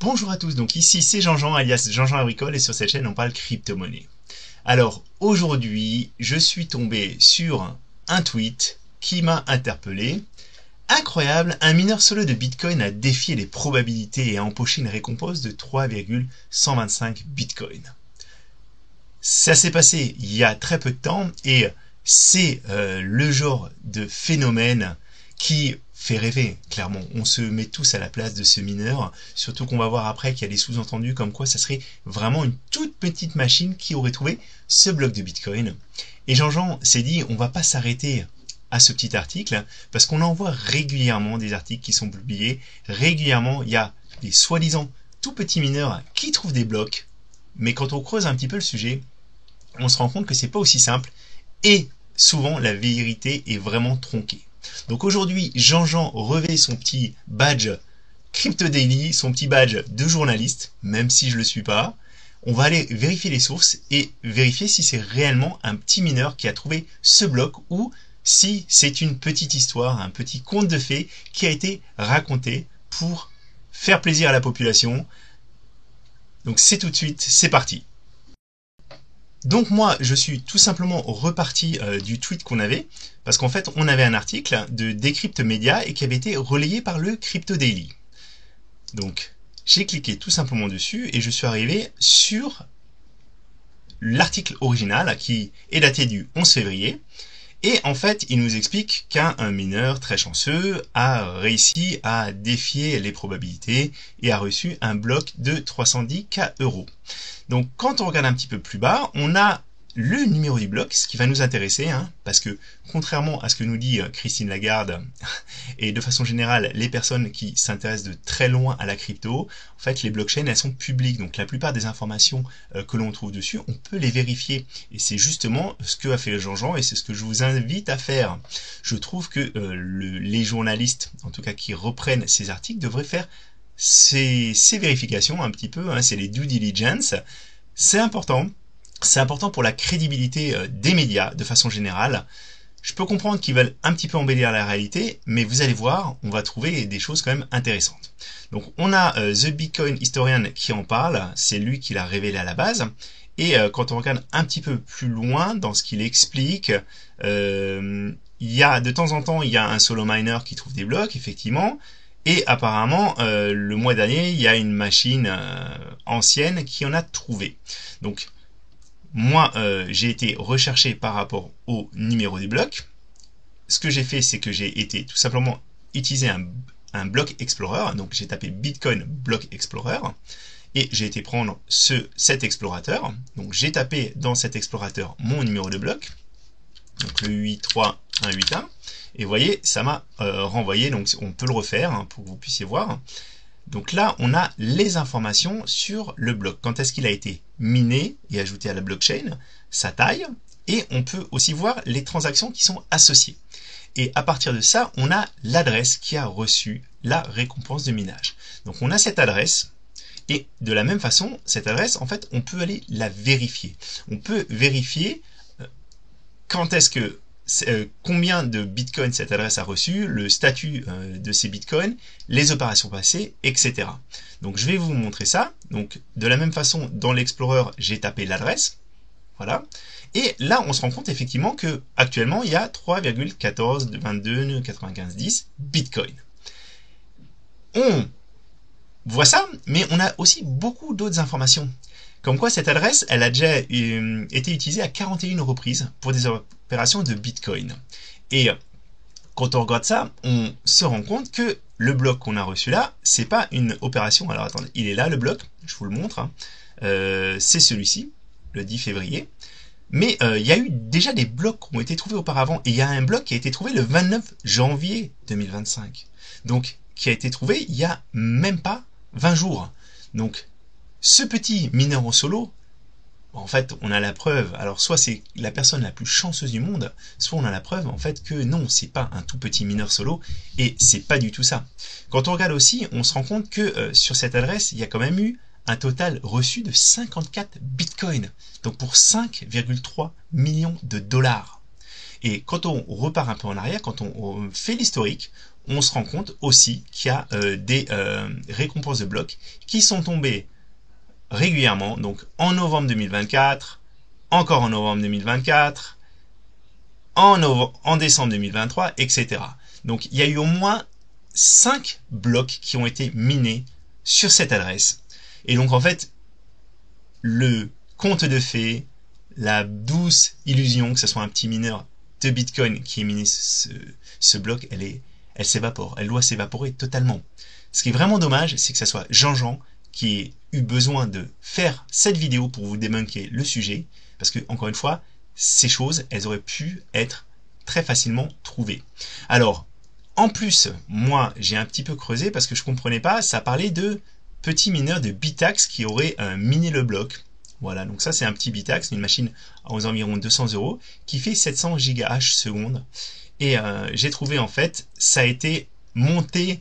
Bonjour à tous, donc ici c'est Jean-Jean alias Jean-Jean Agricole et sur cette chaîne on parle crypto-monnaie. Alors aujourd'hui je suis tombé sur un tweet qui m'a interpellé. Incroyable, un mineur solo de Bitcoin a défié les probabilités et a empoché une récompense de 3,125 Bitcoin. Ça s'est passé il y a très peu de temps et c'est le genre de phénomène qui fait rêver, clairement. On se met tous à la place de ce mineur, surtout qu'on va voir après qu'il y a des sous-entendus comme quoi ça serait vraiment une toute petite machine qui aurait trouvé ce bloc de Bitcoin. Et Jean-Jean s'est dit, on va pas s'arrêter à ce petit article, parce qu'on en voit régulièrement des articles qui sont publiés. Régulièrement, il y a des soi-disant tout petits mineurs qui trouvent des blocs, mais quand on creuse un petit peu le sujet, on se rend compte que c'est pas aussi simple, et souvent la vérité est vraiment tronquée. Donc aujourd'hui, Jean-Jean revêt son petit badge Crypto Daily, son petit badge de journaliste, même si je le suis pas. On va aller vérifier les sources et vérifier si c'est réellement un petit mineur qui a trouvé ce bloc ou si c'est une petite histoire, un petit conte de fées qui a été raconté pour faire plaisir à la population. Donc c'est tout de suite, c'est parti. Donc moi, je suis tout simplement reparti du tweet qu'on avait, parce qu'en fait, on avait un article de Decrypt Media et qui avait été relayé par le Crypto Daily. Donc, j'ai cliqué tout simplement dessus et je suis arrivé sur l'article original qui est daté du 11 février. Et en fait, il nous explique qu'un mineur très chanceux a réussi à défier les probabilités et a reçu un bloc de 310K €. Donc quand on regarde un petit peu plus bas, on a le numéro du bloc, ce qui va nous intéresser, parce que contrairement à ce que nous dit Christine Lagarde, et de façon générale, les personnes qui s'intéressent de très loin à la crypto, en fait les blockchains elles sont publiques, donc la plupart des informations que l'on trouve dessus, on peut les vérifier. Et c'est justement ce que a fait Jean-Jean, et c'est ce que je vous invite à faire. Je trouve que les journalistes, en tout cas qui reprennent ces articles, devraient faire ces vérifications un petit peu, c'est les due diligence, c'est important. C'est important pour la crédibilité des médias de façon générale. Je peux comprendre qu'ils veulent un petit peu embellir la réalité, mais vous allez voir, on va trouver des choses quand même intéressantes. Donc on a The Bitcoin Historian qui en parle, c'est lui qui l'a révélé à la base. Et quand on regarde un petit peu plus loin dans ce qu'il explique, il y a de temps en temps, il y a un solo miner qui trouve des blocs, effectivement. Et apparemment, le mois dernier, il y a une machine ancienne qui en a trouvé. Donc, moi, j'ai été recherché par rapport au numéro des blocs. Ce que j'ai fait, c'est que j'ai été tout simplement utiliser un bloc explorer. Donc, j'ai tapé Bitcoin block explorer et j'ai été prendre cet explorateur. Donc, j'ai tapé dans cet explorateur mon numéro de bloc, donc le 83181. Et vous voyez, ça m'a renvoyé. Donc, on peut le refaire pour que vous puissiez voir. Donc là, on a les informations sur le bloc. Quand est-ce qu'il a été miné et ajouté à la blockchain, sa taille, et on peut aussi voir les transactions qui sont associées. Et à partir de ça, on a l'adresse qui a reçu la récompense de minage. Donc on a cette adresse, et de la même façon, cette adresse, en fait, on peut aller la vérifier. On peut vérifier quand est-ce que combien de bitcoins cette adresse a reçu, le statut de ces bitcoins, les opérations passées, etc. Donc je vais vous montrer ça. Donc de la même façon, dans l'Explorer, j'ai tapé l'adresse. Voilà. Et là, on se rend compte effectivement que actuellement, il y a 3,14229510 bitcoins. On voit ça, mais on a aussi beaucoup d'autres informations. Comme quoi cette adresse, elle a déjà été utilisée à 41 reprises pour des opérations de Bitcoin. Et quand on regarde ça, on se rend compte que le bloc qu'on a reçu là, c'est pas une opération. Alors attendez, il est là le bloc, je vous le montre. C'est celui-ci, le 10 février. Mais il y a eu déjà des blocs qui ont été trouvés auparavant. Et il y a un bloc qui a été trouvé le 29 janvier 2025. Donc, qui a été trouvé il y a même pas 20 jours. Donc, ce petit mineur en solo, en fait, on a la preuve. Alors, soit c'est la personne la plus chanceuse du monde, soit on a la preuve, en fait, que non, c'est pas un tout petit mineur solo, et c'est pas du tout ça. Quand on regarde aussi, on se rend compte que sur cette adresse, il y a quand même eu un total reçu de 54 bitcoins, donc pour 5,3 millions de dollars. Et quand on repart un peu en arrière, quand on fait l'historique, on se rend compte aussi qu'il y a des récompenses de blocs qui sont tombées régulièrement, donc en novembre 2024, encore en novembre 2024, en décembre 2023, etc. Donc il y a eu au moins 5 blocs qui ont été minés sur cette adresse. Et donc en fait, le conte de fées, la douce illusion que ce soit un petit mineur de Bitcoin qui ait miné ce bloc, elle s'évapore, elle doit s'évaporer totalement. Ce qui est vraiment dommage, c'est que ce soit Jean-Jean qui ait eu besoin de faire cette vidéo pour vous débunker le sujet, parce que, encore une fois, ces choses, elles auraient pu être très facilement trouvées. Alors, en plus, moi, j'ai un petit peu creusé parce que je comprenais pas, ça parlait de petits mineurs de Bitaxe qui auraient miné le bloc. Voilà, donc ça c'est un petit Bitaxe, une machine aux environs 200 € qui fait 700 GH secondes. Et j'ai trouvé en fait, ça a été monté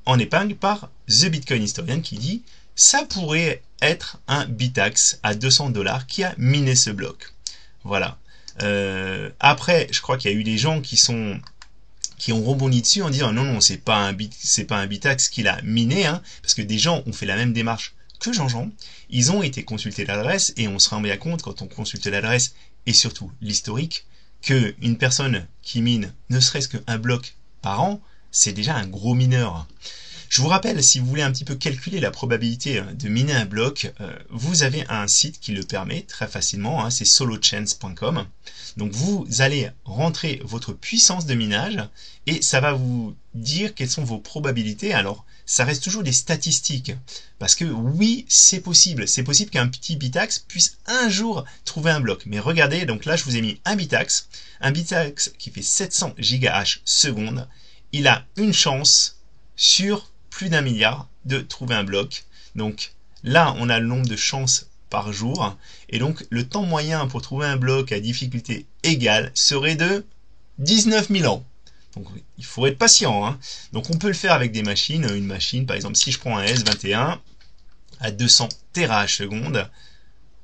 en épingle par The Bitcoin Historian qui dit ça pourrait être un Bitaxe à 200 $ qui a miné ce bloc. Voilà. Après, je crois qu'il y a eu des gens qui ont rebondi dessus en disant non, c'est pas un Bitaxe qui l'a miné, hein, parce que des gens ont fait la même démarche que Jean-Jean. Ils ont été consulter l'adresse et on se rend bien compte quand on consulte l'adresse et surtout l'historique que une personne qui mine ne serait-ce qu'un bloc par an, c'est déjà un gros mineur. Je vous rappelle, si vous voulez un petit peu calculer la probabilité de miner un bloc, vous avez un site qui le permet très facilement, hein, c'est solochance.com. Donc vous allez rentrer votre puissance de minage et ça va vous dire quelles sont vos probabilités. Alors ça reste toujours des statistiques, parce que oui, c'est possible qu'un petit Bitaxe puisse un jour trouver un bloc. Mais regardez, donc là je vous ai mis un Bitaxe qui fait 700 GH secondes, il a une chance sur plus d'1 milliard de trouver un bloc. Donc là on a le nombre de chances par jour, et donc le temps moyen pour trouver un bloc à difficulté égale serait de 19 000 ans. Donc il faut être patient, hein. Donc on peut le faire avec des machines, une machine par exemple si je prends un S21 à 200 TH secondes,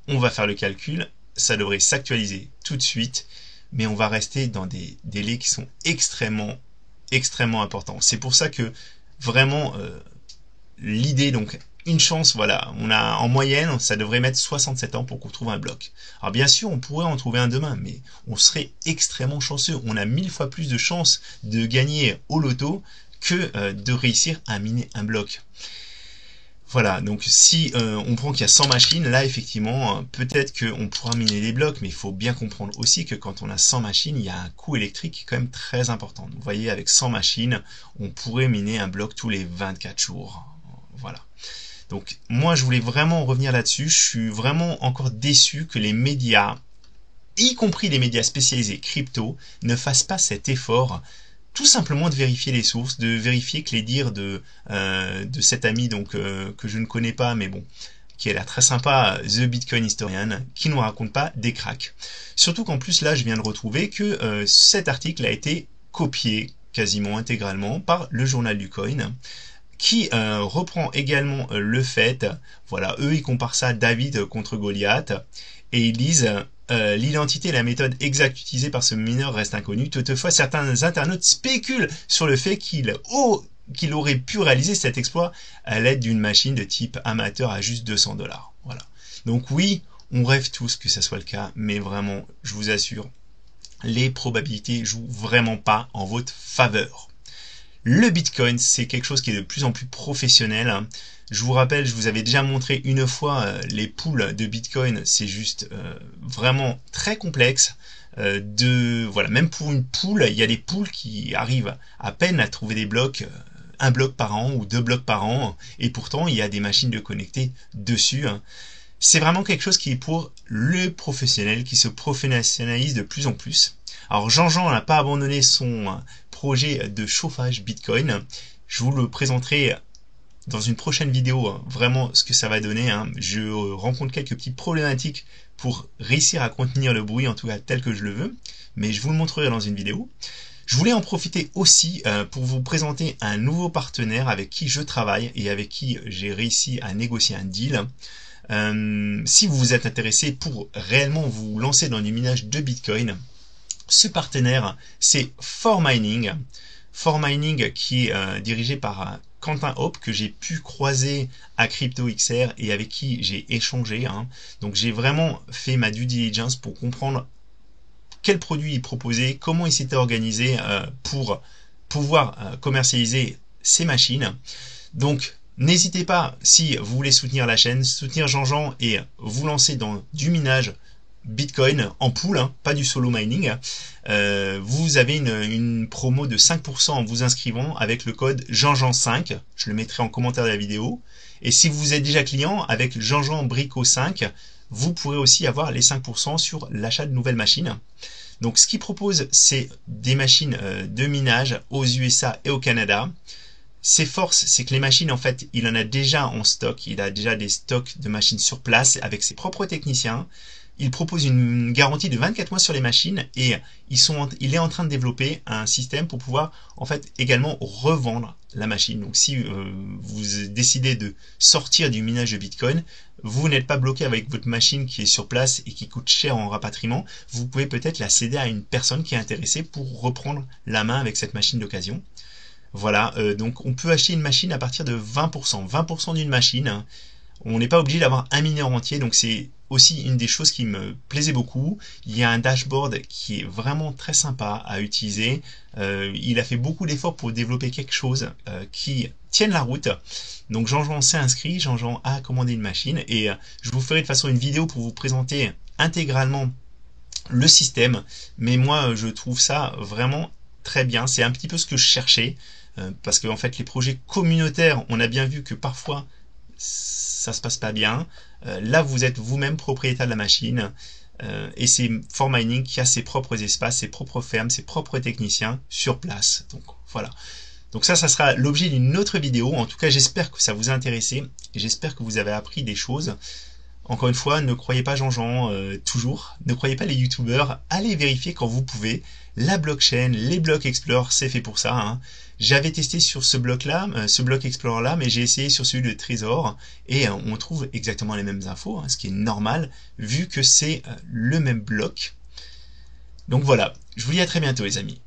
on va faire le calcul, ça devrait s'actualiser tout de suite, mais on va rester dans des délais qui sont extrêmement importants. C'est pour ça que vraiment l'idée, donc une chance, voilà, on a en moyenne, ça devrait mettre 67 ans pour qu'on trouve un bloc. Alors bien sûr, on pourrait en trouver un demain, mais on serait extrêmement chanceux. On a 1000 fois plus de chances de gagner au loto que de réussir à miner un bloc. Voilà, donc si on prend qu'il y a 100 machines, là effectivement, peut-être qu'on pourra miner des blocs, mais il faut bien comprendre aussi que quand on a 100 machines, il y a un coût électrique qui est quand même très important. Donc, vous voyez, avec 100 machines, on pourrait miner un bloc tous les 24 jours. Voilà. Donc moi, je voulais vraiment revenir là-dessus. Je suis vraiment encore déçu que les médias, y compris les médias spécialisés crypto, ne fassent pas cet effort tout simplement de vérifier les sources, de vérifier que les dires de cet ami donc que je ne connais pas, mais bon, qui est là très sympa, The Bitcoin Historian, qui ne nous raconte pas des cracks. Surtout qu'en plus là, je viens de retrouver que cet article a été copié quasiment intégralement par le journal du coin, qui reprend également le fait, voilà, eux ils comparent ça David contre Goliath, et ils disent l'identité et la méthode exacte utilisée par ce mineur reste inconnue. Toutefois, certains internautes spéculent sur le fait qu'il aurait pu réaliser cet exploit à l'aide d'une machine de type amateur à juste 200 $. Voilà. Donc oui, on rêve tous que ça soit le cas, mais vraiment, je vous assure, les probabilités jouent vraiment pas en votre faveur. Le Bitcoin, c'est quelque chose qui est de plus en plus professionnel. Je vous rappelle, je vous avais déjà montré une fois les pools de Bitcoin, c'est juste vraiment très complexe. Voilà, même pour une pool, il y a des pools qui arrivent à peine à trouver des blocs, un bloc par an ou 2 blocs par an, et pourtant il y a des machines de connecter dessus. C'est vraiment quelque chose qui est pour le professionnel, qui se professionnalise de plus en plus. Alors Jean-Jean n'a pas abandonné son projet de chauffage Bitcoin. Je vous le présenterai dans une prochaine vidéo, vraiment ce que ça va donner. Je rencontre quelques petites problématiques pour réussir à contenir le bruit, en tout cas tel que je le veux, mais je vous le montrerai dans une vidéo. Je voulais en profiter aussi pour vous présenter un nouveau partenaire avec qui je travaille et avec qui j'ai réussi à négocier un deal. Si vous vous êtes intéressé pour réellement vous lancer dans du minage de Bitcoin, ce partenaire, c'est 4Mining. For Mining qui est dirigé par Quentin Hope, que j'ai pu croiser à CryptoXR et avec qui j'ai échangé. Donc j'ai vraiment fait ma due diligence pour comprendre quel produit il proposait, comment il s'était organisé pour pouvoir commercialiser ces machines. Donc n'hésitez pas, si vous voulez soutenir la chaîne, soutenir Jean-Jean et vous lancer dans du minage Bitcoin en pool, pas du solo mining, vous avez une promo de 5% en vous inscrivant avec le code Jean-Jean5, je le mettrai en commentaire de la vidéo, et si vous êtes déjà client, avec Jean-Jean Brico 5, vous pourrez aussi avoir les 5% sur l'achat de nouvelles machines. Donc ce qu'il propose, c'est des machines de minage aux USA et au Canada. Ses forces, c'est que les machines, en fait, il en a déjà en stock, il a déjà des stocks de machines sur place avec ses propres techniciens. Il propose une garantie de 24 mois sur les machines et il est en train de développer un système pour pouvoir en fait également revendre la machine. Donc si vous décidez de sortir du minage de Bitcoin, vous n'êtes pas bloqué avec votre machine qui est sur place et qui coûte cher en rapatriement, vous pouvez peut-être la céder à une personne qui est intéressée pour reprendre la main avec cette machine d'occasion. Voilà, donc on peut acheter une machine à partir de 20%. 20% d'une machine, on n'est pas obligé d'avoir un mineur entier, donc c'est aussi une des choses qui me plaisait beaucoup. Il y a un dashboard qui est vraiment très sympa à utiliser. Il a fait beaucoup d'efforts pour développer quelque chose qui tienne la route. Donc Jean-Jean s'est inscrit, Jean-Jean a commandé une machine et je vous ferai de toute façon une vidéo pour vous présenter intégralement le système. Mais moi je trouve ça vraiment très bien. C'est un petit peu ce que je cherchais parce que en fait les projets communautaires, on a bien vu que parfois ça se passe pas bien. Là, vous êtes vous-même propriétaire de la machine et c'est For Mining qui a ses propres espaces, ses propres fermes, ses propres techniciens sur place. Donc voilà. Donc ça sera l'objet d'une autre vidéo. En tout cas, j'espère que ça vous a intéressé et j'espère que vous avez appris des choses. Encore une fois, ne croyez pas Jean-Jean toujours, ne croyez pas les youtubeurs, allez vérifier quand vous pouvez. La blockchain, les blocs Explorer, c'est fait pour ça. J'avais testé sur ce bloc-là, ce bloc Explorer-là, mais j'ai essayé sur celui de Trésor et on trouve exactement les mêmes infos, ce qui est normal vu que c'est le même bloc. Donc voilà, je vous dis à très bientôt les amis.